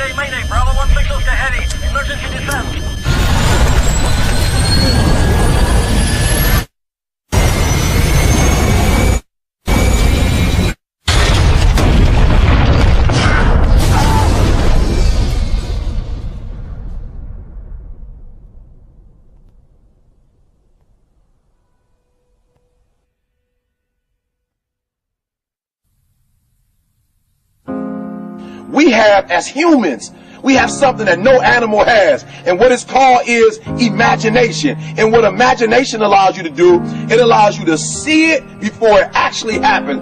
Mayday, mayday, Bravo 160 to heavy. Emergency descent. We have, as humans, we have something that no animal has. And what it's called is imagination. And what imagination allows you to do, it allows you to see it before it actually happens.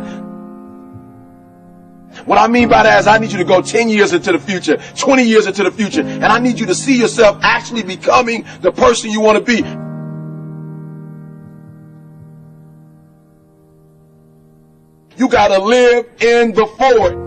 What I mean by that is I need you to go 10 years into the future, 20 years into the future, and I need you to see yourself actually becoming the person you want to be. You gotta live in the forward.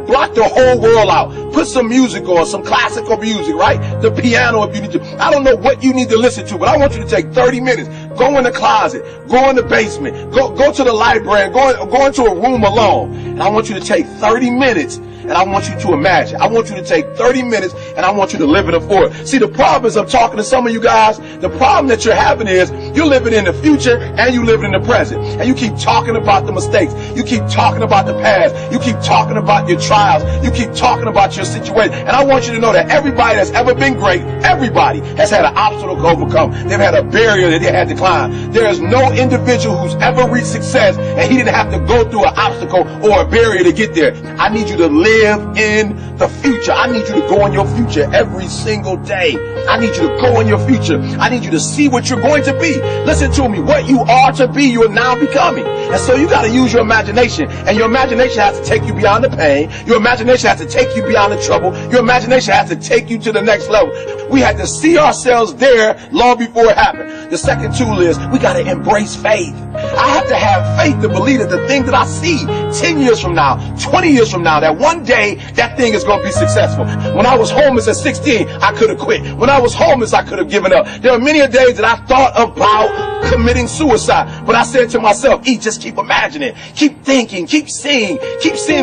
Block the whole world out. Put some music on, some classical music, right? The piano if you need to. I don't know what you need to listen to, but I want you to take 30 minutes. Go in the closet. Go in the basement. Go to the library. Go into a room alone. And I want you to take 30 minutes. And I want you to imagine. I want you to take 30 minutes and I want you to live in the forward. See, the problem is I'm talking to some of you guys. The problem that you're having is you're living in the future and you living in the present. And you keep talking about the mistakes. You keep talking about the past. You keep talking about your trials. You keep talking about your situation. And I want you to know that everybody that's ever been great, everybody has had an obstacle to overcome. They've had a barrier that they had to climb. There is no individual who's ever reached success and he didn't have to go through an obstacle or a barrier to get there. I need you to live in the future. I need you to go in your future every single day. I need you to go in your future. I need you to see what you're going to be. Listen to me. What you are to be, you are now becoming. And so you got to use your imagination. And your imagination has to take you beyond the pain. Your imagination has to take you beyond the trouble. Your imagination has to take you to the next level. We had to see ourselves there long before it happened. The second tool is we got to embrace faith. I have to have faith to believe that the thing that I see 10 years from now, 20 years from now, that one day that thing is going to be successful. When I was homeless at 16, I could have quit. When I was homeless, I could have given up. There are many days that I thought about committing suicide. But I said to myself, just keep imagining, keep thinking, keep seeing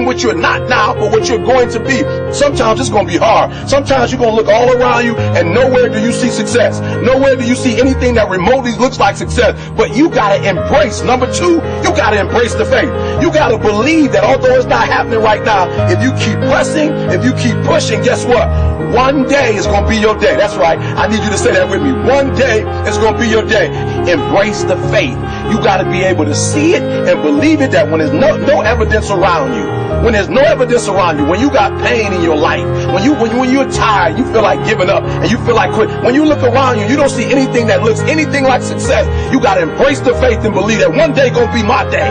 what you're not now, but what you're going to be. Sometimes it's going to be hard. Sometimes you're going to look all around you and nowhere do you see success. Nowhere do you see anything that remotely looks like success. But you got to embrace. Number two, you got to embrace the faith. You got to believe that although it's not happening right now, if you keep pressing, if you keep pushing, guess what? One day is going to be your day. That's right. I need you to say that with me. One day is going to be your day. Embrace the faith. You got to be able to see it and believe it, that when there's no evidence around you, when there's no evidence around you, when you got pain in your life, when you're tired, you feel like giving up and you feel like quit. When you look around you, you don't see anything that looks anything like success. You got to embrace the faith and believe that one day going to be my day.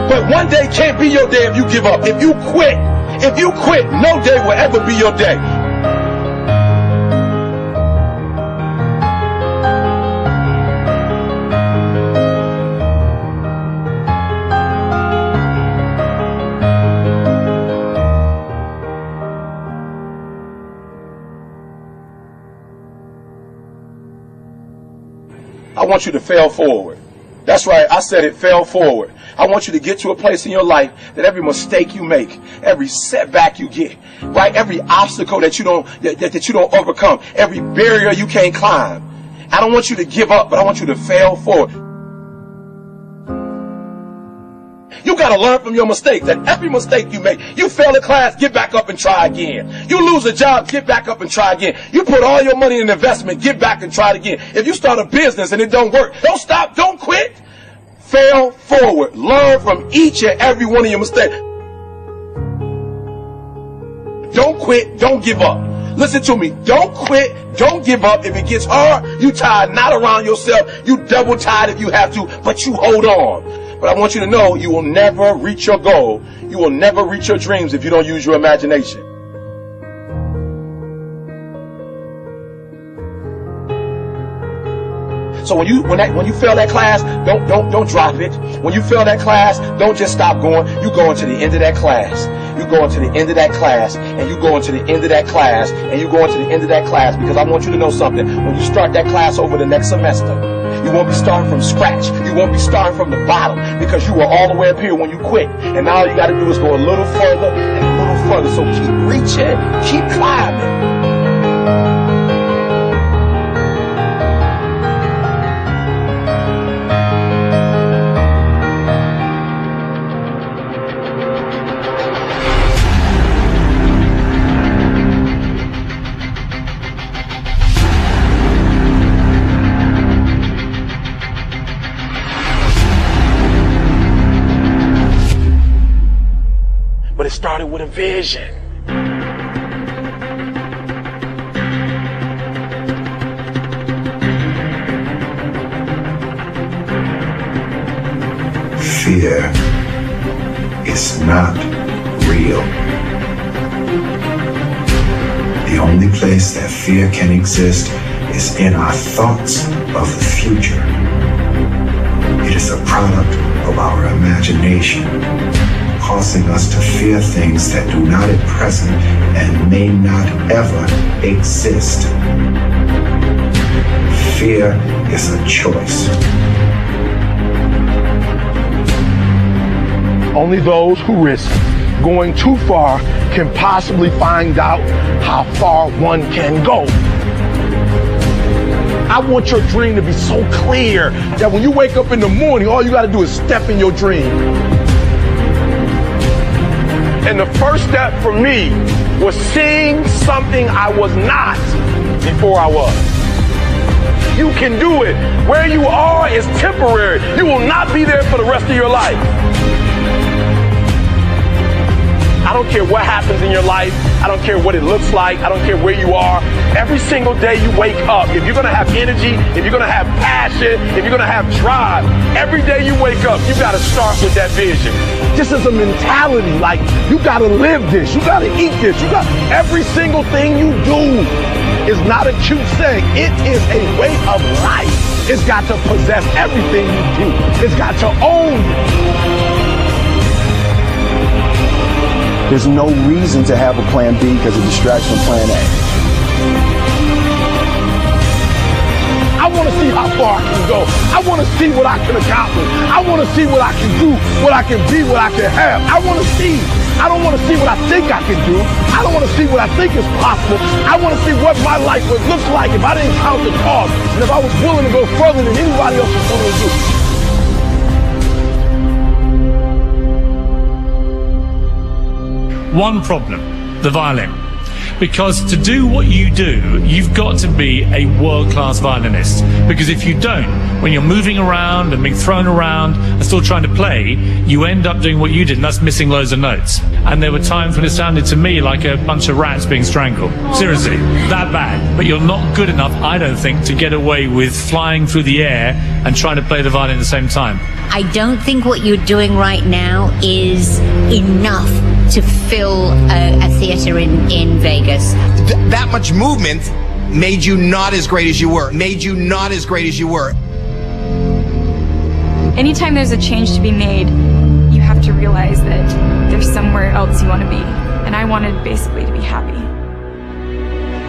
But one day can't be your day if you give up. If you quit, no day will ever be your day. I want you to fail forward. That's right, I said it, fail forward. I want you to get to a place in your life that every mistake you make, every setback you get, right, every obstacle that you don't overcome, every barrier you can't climb. I don't want you to give up, but I want you to fail forward. You got to learn from your mistakes. That every mistake you make, you fail a class, get back up and try again. You lose a job, get back up and try again. You put all your money in investment, get back and try it again. If you start a business and it don't work, don't stop, don't quit. Fail forward. Learn from each and every one of your mistakes. Don't quit, don't give up. Listen to me. Don't quit, don't give up. If it gets hard, you tired, not around yourself. You double tired if you have to, but you hold on. But I want you to know you will never reach your goal. You will never reach your dreams if you don't use your imagination. So when you fail that class, don't drop it. When you fail that class, don't just stop going. You go into the end of that class. You go into the end of that class, and you go into the end of that class, and you go into the end of that class, because I want you to know something. When you start that class over the next semester, you won't be starting from scratch. You won't be starting from the bottom, because you were all the way up here when you quit. And now all you got to do is go a little further and a little further. So keep reaching, keep climbing. But it started with a vision. Fear is not real. The only place that fear can exist is in our thoughts of the future. It is a product of our imagination, causing us to fear things that do not at present and may not ever exist. Fear is a choice. Only those who risk going too far can possibly find out how far one can go. I want your dream to be so clear that when you wake up in the morning, all you got to do is step in your dream. And the first step for me was seeing something I was not before I was. You can do it. Where you are is temporary. You will not be there for the rest of your life. I don't care what happens in your life. I don't care what it looks like. I don't care where you are. Every single day you wake up, if you're going to have energy, if you're going to have passion, if you're going to have drive, every day you wake up, you got to start with that vision. This is a mentality. Like, you got to live this. You got to eat this. You got every single thing you do is not a cute saying. It is a way of life. It's got to possess everything you do. It's got to own you. There's no reason to have a plan B because of distraction of plan A. I want to see how far I can go. I want to see what I can accomplish. I want to see what I can do, what I can be, what I can have. I want to see. I don't want to see what I think I can do. I don't want to see what I think is possible. I want to see what my life would look like if I didn't count the cost and if I was willing to go further than anybody else was willing to do. One problem, the violin. Because to do what you do, you've got to be a world-class violinist. Because if you don't, when you're moving around and being thrown around and still trying to play, you end up doing what you did, and that's missing loads of notes. And there were times when it sounded to me like a bunch of rats being strangled. Seriously, that bad. But you're not good enough, I don't think, to get away with flying through the air and trying to play the violin at the same time. I don't think what you're doing right now is enough to fill a theater in Vegas. That much movement made you not as great as you were. Anytime there's a change to be made, you have to realize that there's somewhere else you want to be. And I wanted basically to be happy.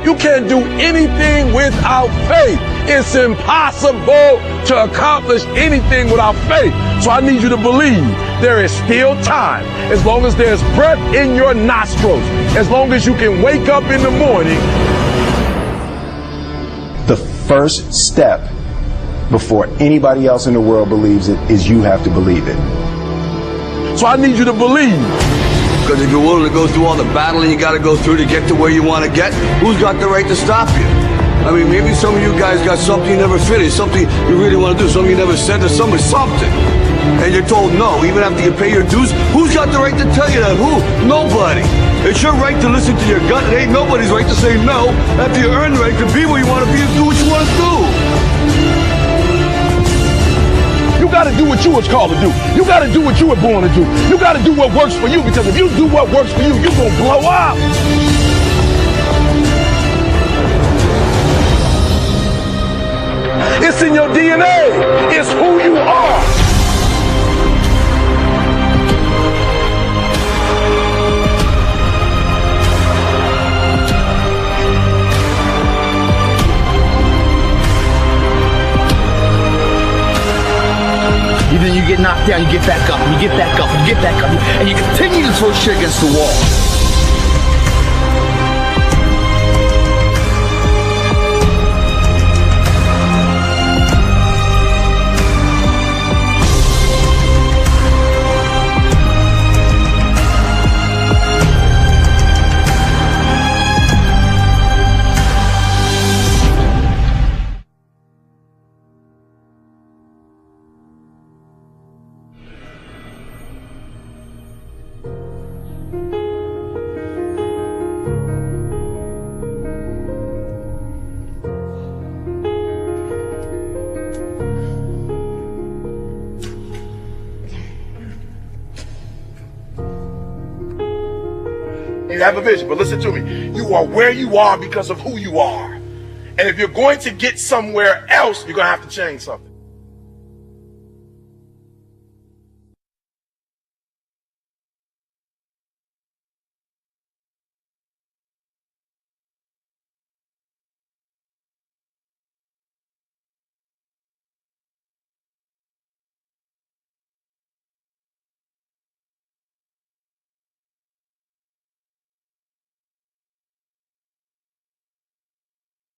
You can't do anything without faith. It's impossible to accomplish anything without faith. So I need you to believe there is still time. As long as there's breath in your nostrils, as long as you can wake up in the morning. The first step before anybody else in the world believes it is you have to believe it. So I need you to believe. Because if you're willing to go through all the battling you got to go through to get to where you want to get, who's got the right to stop you? I mean, maybe some of you guys got something you never finished, something you really want to do, something you never said to somebody, something. And you're told no, even after you pay your dues. Who's got the right to tell you that? Who? Nobody. It's your right to listen to your gut. It ain't nobody's right to say no after you earn the right to be where you want to be and do what you want to do. You got to do what you was called to do. You got to do what you were born to do. You got to do what works for you, because if you do what works for you, you're going to blow up. It's in your DNA. It's who you are. Then you get knocked down, you get back up, and you get back up, and you get back up, and you continue to throw shit against the wall. You have a vision, but listen to me. You are where you are because of who you are. And if you're going to get somewhere else, you're going to have to change something.